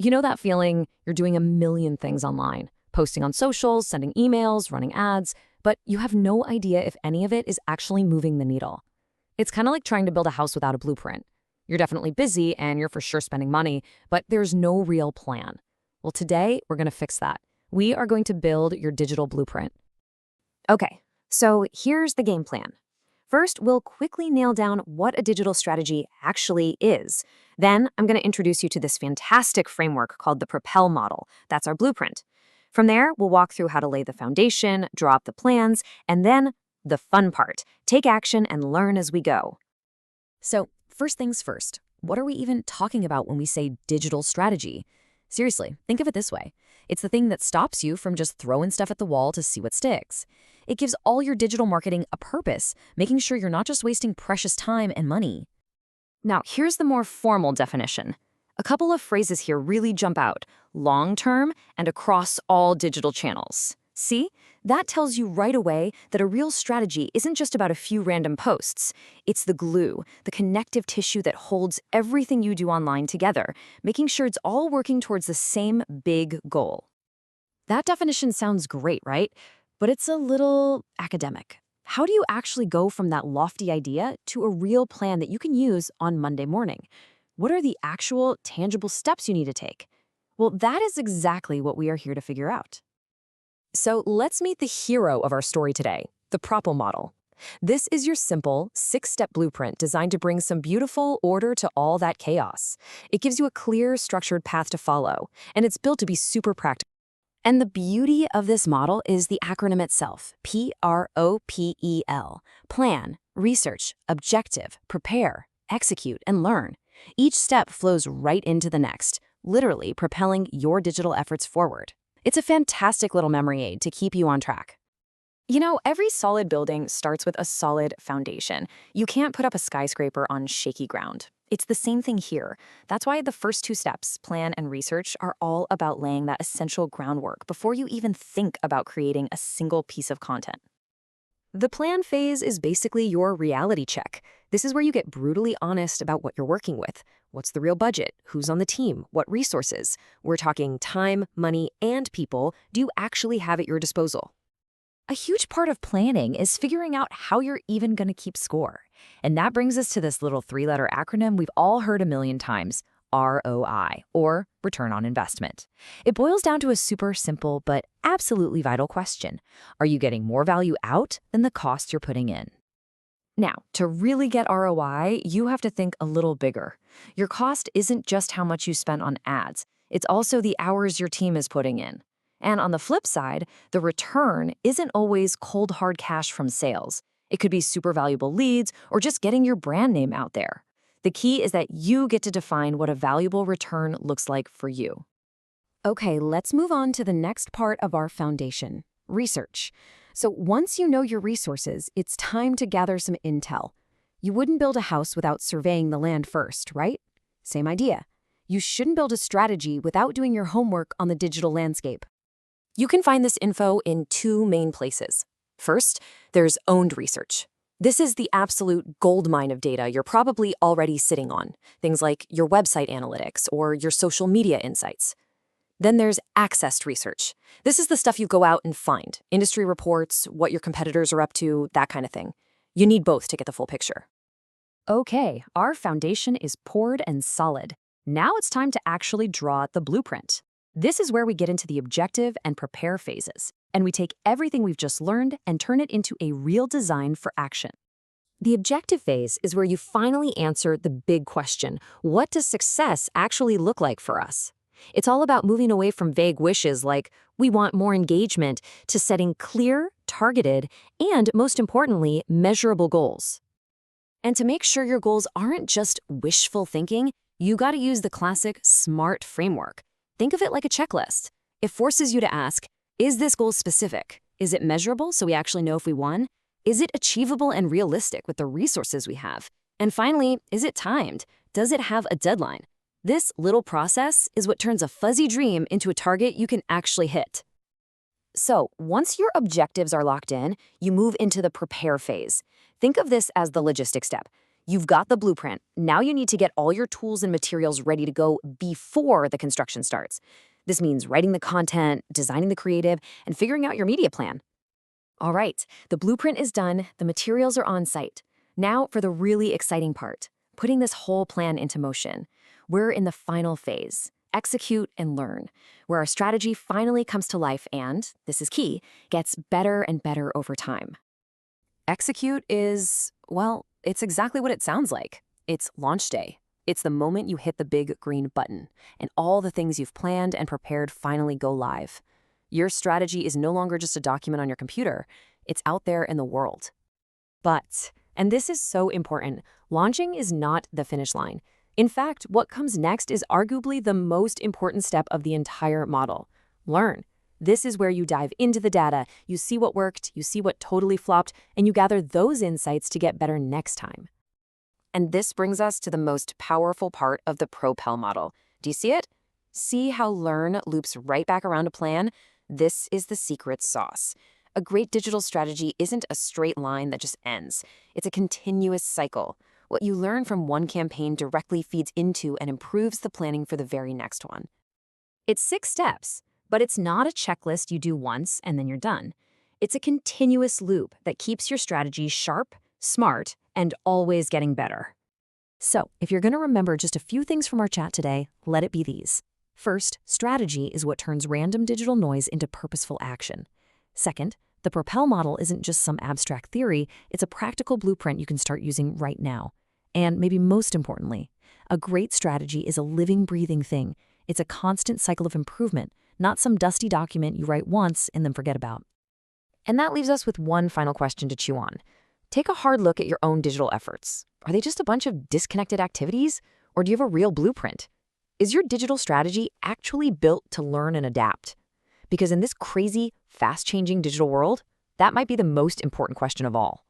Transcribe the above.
You know that feeling you're doing a million things online, posting on socials, sending emails, running ads, but you have no idea if any of it is actually moving the needle. It's kind of like trying to build a house without a blueprint. You're definitely busy and you're for sure spending money, but there's no real plan. Well, today we're going to fix that. We are going to build your digital blueprint. Okay, so here's the game plan. First, we'll quickly nail down what a digital strategy actually is. Then, I'm going to introduce you to this fantastic framework called the PROPEL Model. That's our blueprint. From there, we'll walk through how to lay the foundation, draw up the plans, and then the fun part, take action and learn as we go. So, first things first, what are we even talking about when we say digital strategy? Seriously, think of it this way. It's the thing that stops you from just throwing stuff at the wall to see what sticks. It gives all your digital marketing a purpose, making sure you're not just wasting precious time and money. Now, here's the more formal definition. A couple of phrases here really jump out: long-term and across all digital channels. See? That tells you right away that a real strategy isn't just about a few random posts. It's the glue, the connective tissue that holds everything you do online together, making sure it's all working towards the same big goal. That definition sounds great, right? But it's a little academic. How do you actually go from that lofty idea to a real plan that you can use on Monday morning? What are the actual, tangible steps you need to take? Well, that is exactly what we are here to figure out. So let's meet the hero of our story today, the PROPEL Model. This is your simple, 6-step blueprint designed to bring some beautiful order to all that chaos. It gives you a clear, structured path to follow, and it's built to be super practical. And the beauty of this model is the acronym itself, PROPEL. Plan, research, objective, prepare, execute, and learn. Each step flows right into the next, literally propelling your digital efforts forward. It's a fantastic little memory aid to keep you on track. You know, every solid building starts with a solid foundation. You can't put up a skyscraper on shaky ground. It's the same thing here. That's why the first 2 steps, plan and research, are all about laying that essential groundwork before you even think about creating a single piece of content. The plan phase is basically your reality check. This is where you get brutally honest about what you're working with. What's the real budget? Who's on the team? What resources? We're talking time, money, and people do you actually have at your disposal? A huge part of planning is figuring out how you're even going to keep score. And that brings us to this little 3-letter acronym we've all heard a million times, ROI, or return on investment. It boils down to a super simple but absolutely vital question. Are you getting more value out than the cost you're putting in? Now, to really get ROI, you have to think a little bigger. Your cost isn't just how much you spent on ads. It's also the hours your team is putting in. And on the flip side, the return isn't always cold hard cash from sales. It could be super valuable leads or just getting your brand name out there. The key is that you get to define what a valuable return looks like for you. Okay, let's move on to the next part of our foundation, research. So once you know your resources, it's time to gather some intel. You wouldn't build a house without surveying the land first, right? Same idea. You shouldn't build a strategy without doing your homework on the digital landscape. You can find this info in 2 main places. First, there's owned research. This is the absolute goldmine of data you're probably already sitting on, things like your website analytics or your social media insights. Then there's accessed research. This is the stuff you go out and find, industry reports, what your competitors are up to, that kind of thing. You need both to get the full picture. Okay, our foundation is poured and solid. Now it's time to actually draw the blueprint. This is where we get into the objective and prepare phases, and we take everything we've just learned and turn it into a real design for action. The objective phase is where you finally answer the big question: what does success actually look like for us? It's all about moving away from vague wishes like, we want more engagement, to setting clear, targeted, and most importantly, measurable goals. And to make sure your goals aren't just wishful thinking, you gotta use the classic SMART framework. Think of it like a checklist. It forces you to ask, is this goal specific? Is it measurable so we actually know if we won? Is it achievable and realistic with the resources we have? And finally, is it timed? Does it have a deadline? This little process is what turns a fuzzy dream into a target you can actually hit. So, once your objectives are locked in, you move into the prepare phase. Think of this as the logistics step. You've got the blueprint. Now you need to get all your tools and materials ready to go before the construction starts. This means writing the content, designing the creative, and figuring out your media plan. All right, the blueprint is done, the materials are on site. Now for the really exciting part, putting this whole plan into motion. We're in the final phase, execute and learn, where our strategy finally comes to life and, this is key, gets better and better over time. Execute is, well, it's exactly what it sounds like. It's launch day. It's the moment you hit the big green button, and all the things you've planned and prepared finally go live. Your strategy is no longer just a document on your computer. It's out there in the world. But, and this is so important, launching is not the finish line. In fact, what comes next is arguably the most important step of the entire model. Learn. This is where you dive into the data, you see what worked, you see what totally flopped, and you gather those insights to get better next time. And this brings us to the most powerful part of the PROPEL model. Do you see it? See how learn loops right back around a plan? This is the secret sauce. A great digital strategy isn't a straight line that just ends. It's a continuous cycle. What you learn from one campaign directly feeds into and improves the planning for the very next one. It's 6 steps, but it's not a checklist you do once and then you're done. It's a continuous loop that keeps your strategy sharp, smart, and always getting better. So, if you're going to remember just a few things from our chat today, let it be these. First, strategy is what turns random digital noise into purposeful action. Second, the PROPEL model isn't just some abstract theory, it's a practical blueprint you can start using right now. And maybe most importantly, a great strategy is a living, breathing thing. It's a constant cycle of improvement, not some dusty document you write once and then forget about. And that leaves us with one final question to chew on. Take a hard look at your own digital efforts. Are they just a bunch of disconnected activities? Or do you have a real blueprint? Is your digital strategy actually built to learn and adapt? Because in this crazy, fast-changing digital world, that might be the most important question of all.